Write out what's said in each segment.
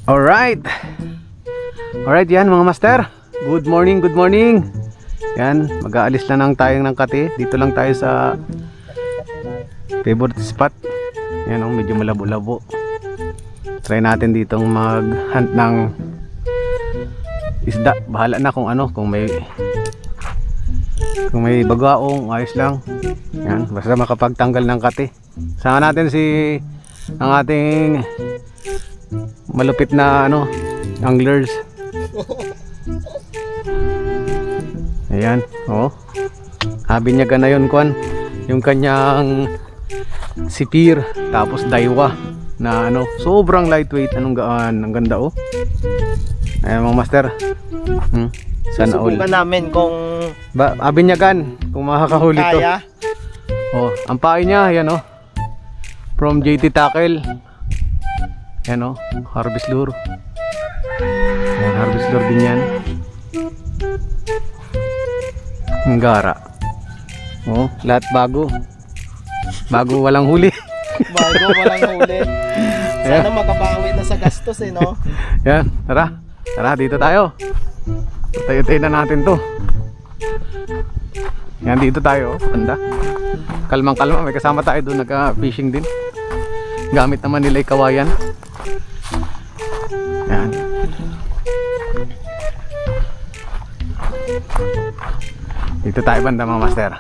Alright. Alright yan mga master. Good morning, good morning. Yan, mag-aalis lang tayo ng Kati. Dito lang tayo sa favorite spot. Yan oh, medyo malabo-labo. Try natin ditong mag-hunt ng isda. Bahala na kung ano, kung may bagaong, ayos lang. Yan, basta makapagtanggal ng Kati. Sama natin ang ating malupit na anglers. Ayan, oh. Habinyagan na yun, Kwan. Yung kanyang sipir, tapos daiwa na sobrang lightweight, anong gaan, ang ganda oh. Ayan mga master. Sana all. Susubukan namin kung habinyagan, kung makakahuli to. Kaya. Oh, ang pain niya, yan oh. From JT Tackle. Yan oh, harvest lure. Yan, harvest lure din yan. Ang gara. Oh, lahat bago. Bago walang huli. Bago walang huli. Sana makabawi na sa gastos no? Yan, tara. Tara, dito tayo. Tayo-tayo na natin to. Yan, dito tayo. Banda. Kalmang-kalma, may kasama tayo doon, nagka-fishing din. Gamit naman nila kawayan. Yan. Dito tayo banda mga master.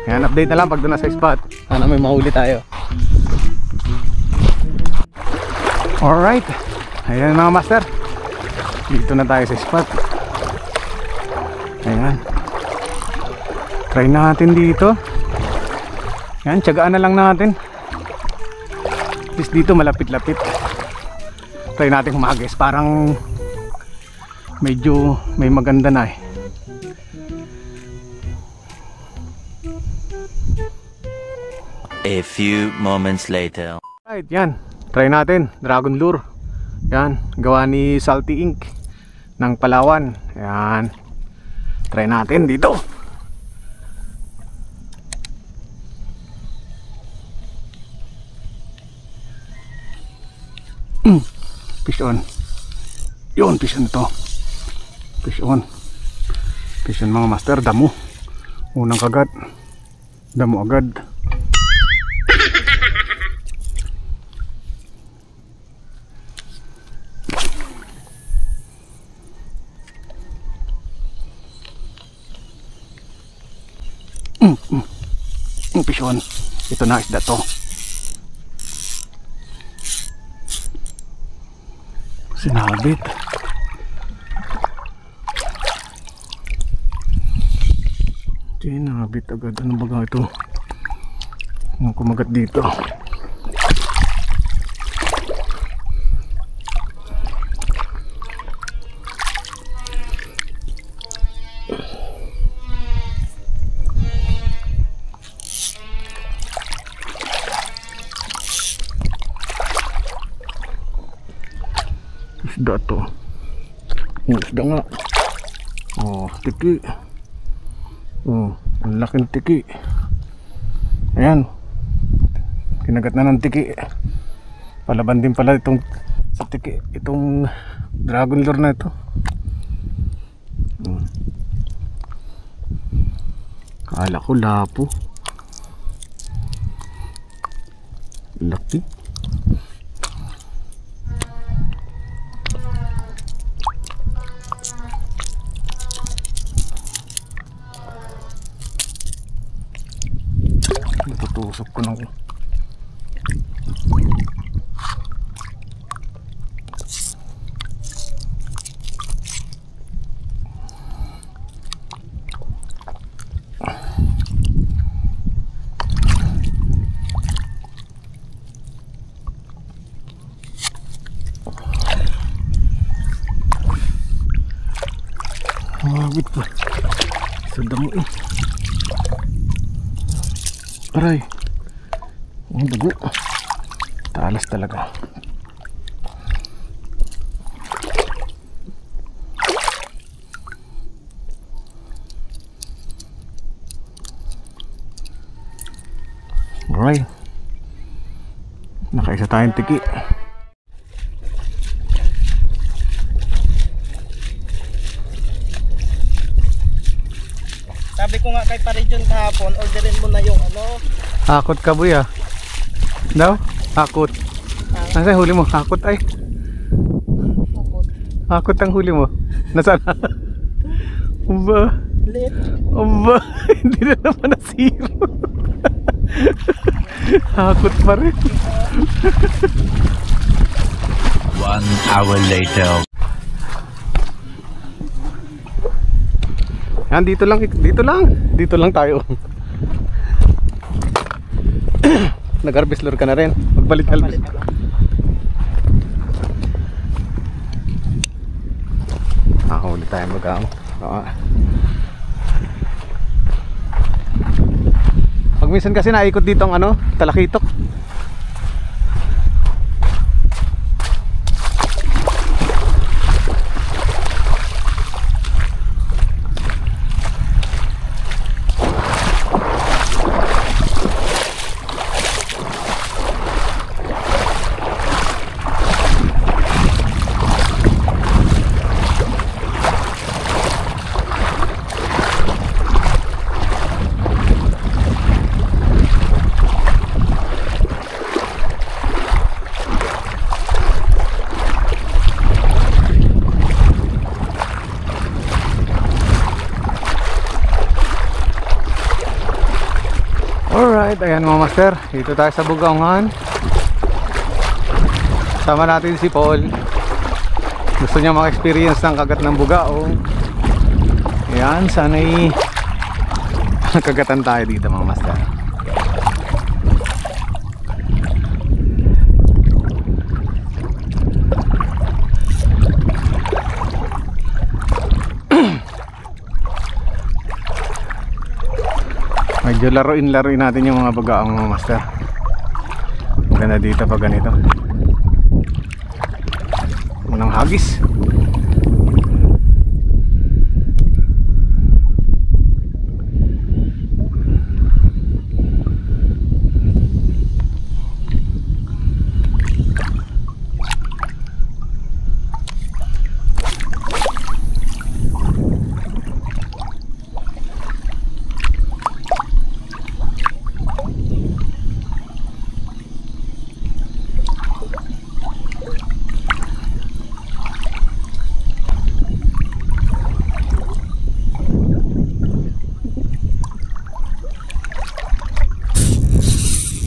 Yan, update na lang pag doon na sa spot. Sana may mahuli tayo. Alright. Ayan mga master. Dito na tayo sa spot. Ayan. Try natin dito. Yan, tiyagaan na lang natin. At least dito malapit-lapit. Try natin humagis. Parang medyo may maganda na eh. A few moments later. Right, yan. Try natin. Dragon lure. Yan. Gawa ni Salty Ink ng Palawan. Yan. Try natin dito. Fish on. Yun, fish on to. Fish on. Fish on mga master. Damo. Unang kagat. Damo agad. Fish on. Ito na isda to. Sinabit. Sinabit agad. Ano ba ito? Ang kumagat dito. Isda to. Isda nga. Oh, tiki. Oh, ang laking tiki. Ayan. Kinagat na ng tiki. Palaban din pala itong sa tiki, itong dragon lure na ito. Kala ko lapo. Laki. Natutusok ko ng mawit pa sa damo eh. Aray, ang dugo. Talas talaga. Alright, nakaisa tayong tiki. Sabi ko nga kay Paridyon kahapon, orderin mo na yung ano. Hakot ka boy ah. Daw? Hakot. Nasaan huli mo? Hakot ay. Hakot ang huli mo. Nasaan? Aba. Lit. Aba. Hindi na naman nasiro. Hakot pa rin. 1 hour later. Yan, dito lang tayo. Nag-harvest lure ka na rin. Magbalit-albis. Huli tayo mag-aang. Pag minsan kasi naikot dito ang ano, talakitok. Alright, ayan mga master, dito tayo sa Bugaongan. Sama natin si Paul. Gusto niya maka-experience ng kagat ng bugaong. Ayan, sana'y kagatan tayo dito mga master. Medyo laruin natin yung mga bagaong mga master. Maganda dito pag ganito. Unang hagis.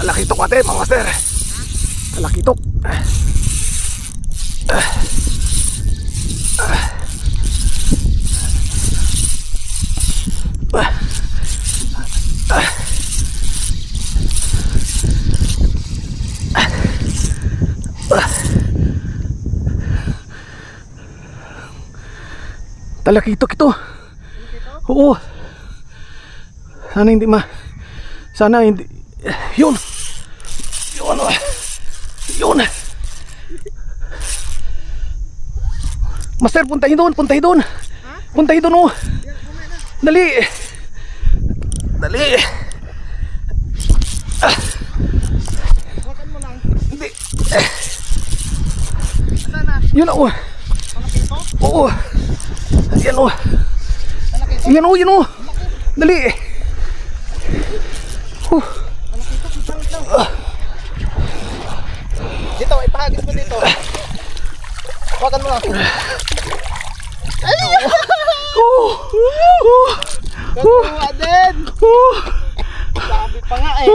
Talakitok natin mga master. Talakitok. Talakitok ito. Oo. Sana hindi yun. Yun. Master, puntahin doon. Puntahin doon, oh. Dali. Hawakan mo lang. Hindi. Saan na? Yun, oh. Malaki ito? Oo. Yan, oh. Malaki ito? Yan, oh. Dali. Malaki ito? Pipangit lang. Dito, ipahagis mo dito. Hawakan mo lang. Kakuha din. Sabi pa nga eh.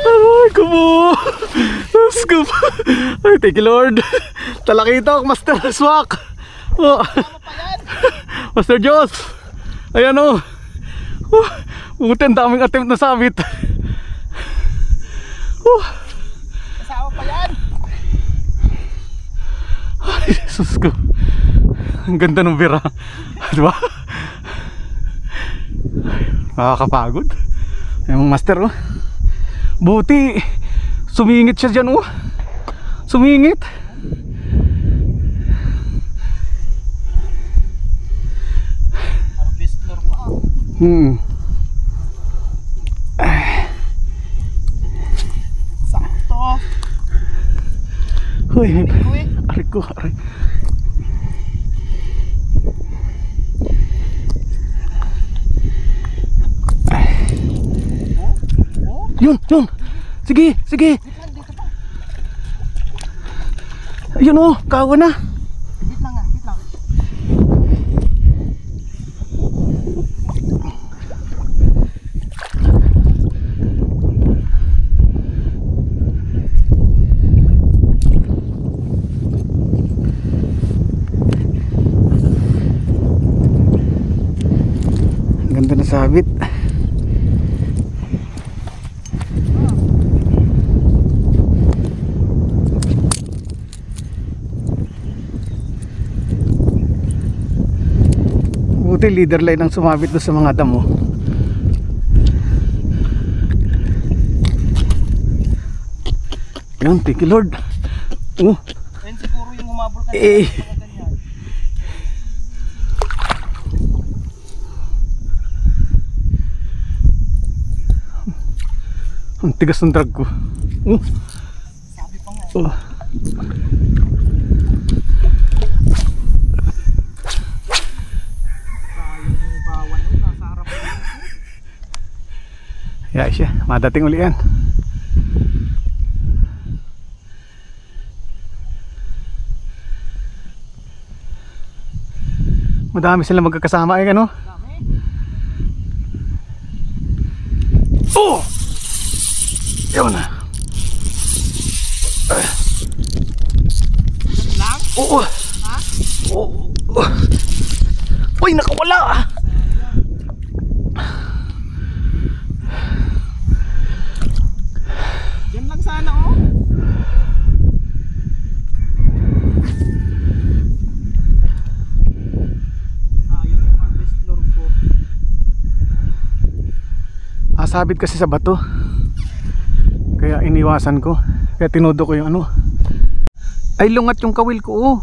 Ay, kumo. Ay, thank you Lord. Talakitok, Master Swak. Oh. Master Diyos. Ayan o. Buti ang daming attempt na sabit. Kasama pa yan. Ay, Jesus ko. Ang ganda ng bira. Diba? Nakakapagod. Yung master, oh. Buti sumingit siya dyan, oh. Sumingit. Harvester pa. Sakto. Uy, aray ko, aray. Yun, yun. Sige, sige. Ayun oh, kawa na. Wait lang ah, wait lang. Ang ganda na sabit. Buti leader line ang sumabit doon sa mga damo. Yan, thank you Lord. Ayun siguro yung humabol kanina. Eh. Mga ganyan. Ang tigas ng drag ko. Sabi pa nga. Oh. Yung bawan mo, nasa harap mo. Yeah, siya. Madating uli yan. Madami sila magkakasama eh, ano? Dami. Oh! Yun na. Lang? Oo. Ha? Oo. Uy, nakawala. Yan lang sana oh. Sayang yung harvest lure ko. Asabit kasi sa bato. Kaya iniwasan ko. Kaya tinudo ko yung ano. Ay, lungat yung kawil ko. Oh.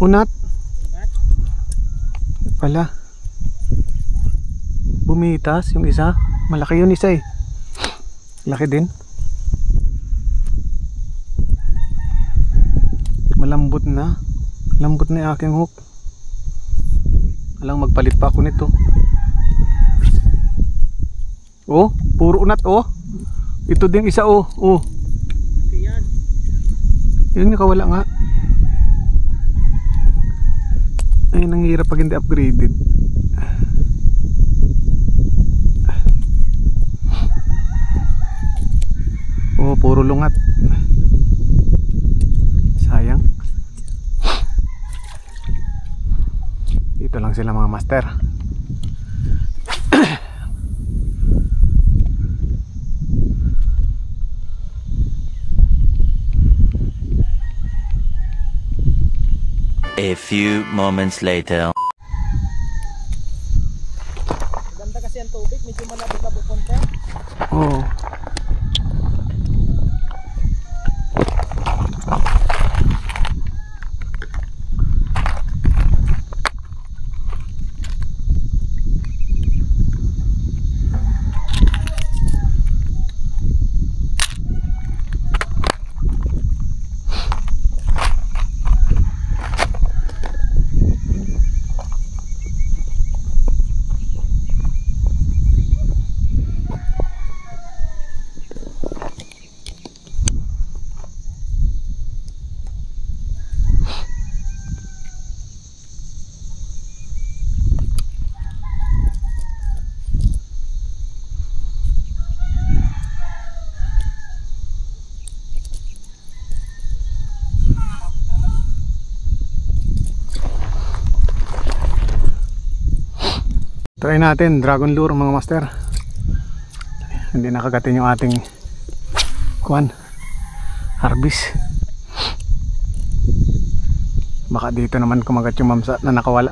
Unat. Pala. Bumitas yung isa. Malaki yun isa eh. Laki din. Malambot na. Lambot na yung aking hook. Alang magpalit pa ako nito. Oh, puro unat oh. Ito din isa oh. Oh. Yan. Yun nakawala nga. Ay, nanghihirap pag hindi upgraded. Oh, puro lungat. Sayang. Dito lang sila mga master. A few moments later. Maganda kasi ang tubig, medyo malabot-labot konti. Oh. Try natin dragon lure mga master. Hindi nakagatin yung ating kuan harvest. Baka dito naman kumagat yung mamsa na nakawala.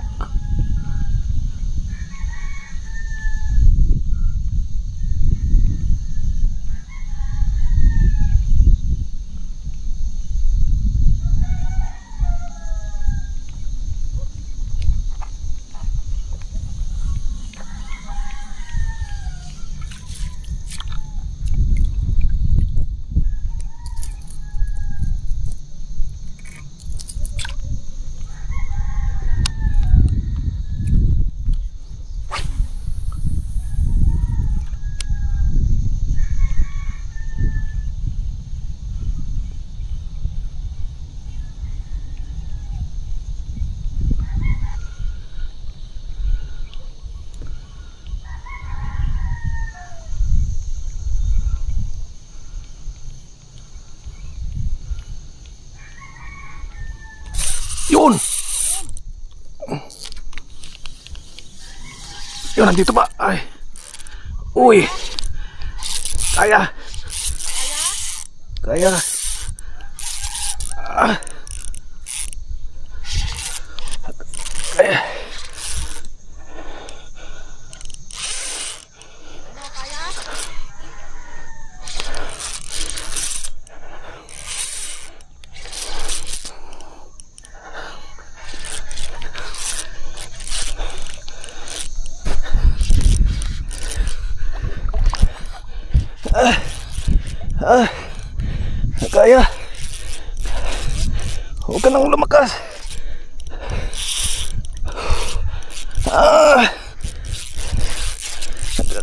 Yun! Yun, nandito ba? Ay. Uy! Kaya! Kaya! Ah. Kaya! Kaya. Huwag ka nang lumakas.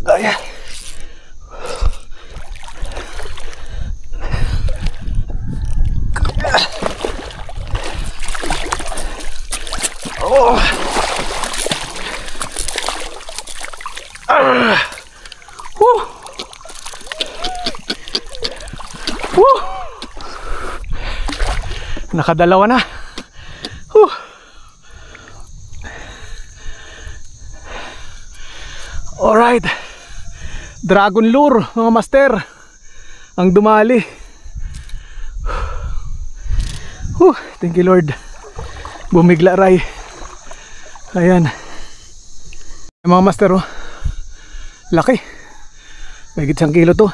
Kaya. Oh. Woo. Woo. Nakadalawa na. Woo. Alright. Dragon lure mga master ang dumali. Woo. Thank you Lord. Bumigla ray. Ayan. Mga master oh. Laki. Mahigit 1 kilo to.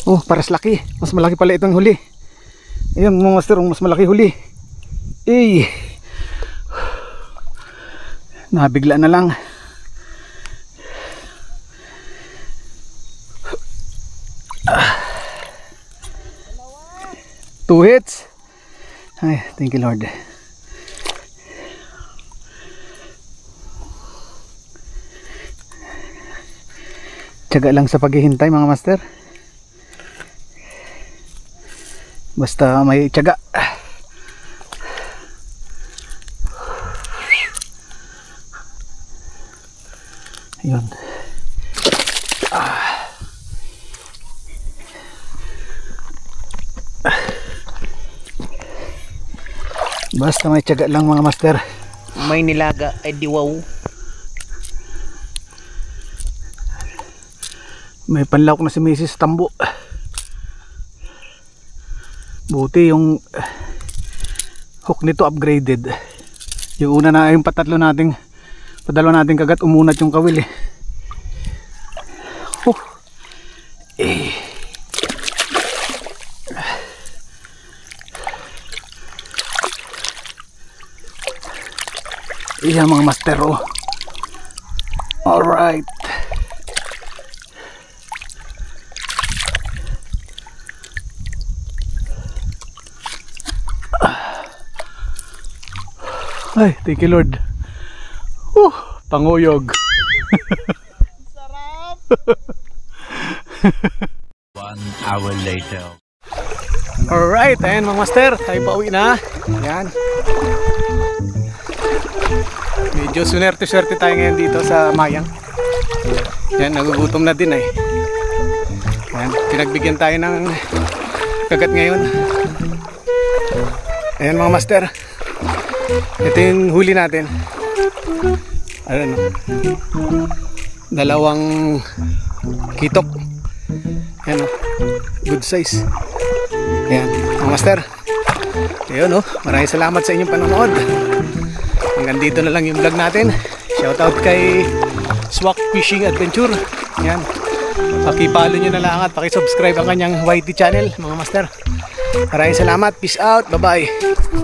Oh, paras laki. Mas malaki pala itong huli. Ayan mga master, mas malaki huli. Eh. Nabigla na lang. Two hits. Ay, thank you Lord. Tiyaga lang sa paghihintay mga master. Basta may tiyaga. Ayun. Basta may tiyaga lang mga master. May nilaga ay diwaw. May panlawak na si Mrs. Tambo. Buti yung hook nito upgraded. Yung una na yung padalawa nating kagat umunat yung kawil eh. Eh. Iya mga master oh. Alright. Ay, thank you Lord. Panguyog. Sarap. 1 hour later. Alright, ayan mga master, tayo pauwi na. Ayan. Medyo sunerte-swerte tayo ngayon dito sa Mayang. Ayan, nagugutom na din eh. Ayan, pinagbigyan tayo ng kagat ngayon. Ayan mga master. Ito yung huli natin. Ano? 2 kitok. Ayan o. Good size. Ayan. Mga master. Ayun o. Maraming salamat sa inyong panonood. Hanggang dito na lang yung vlog natin. Shoutout kay Swak Fishing Adventure. Ayan. Pakipalo nyo na lang at pakisubscribe ang kanyang YT channel mga master. Maraming salamat. Peace out. Bye bye.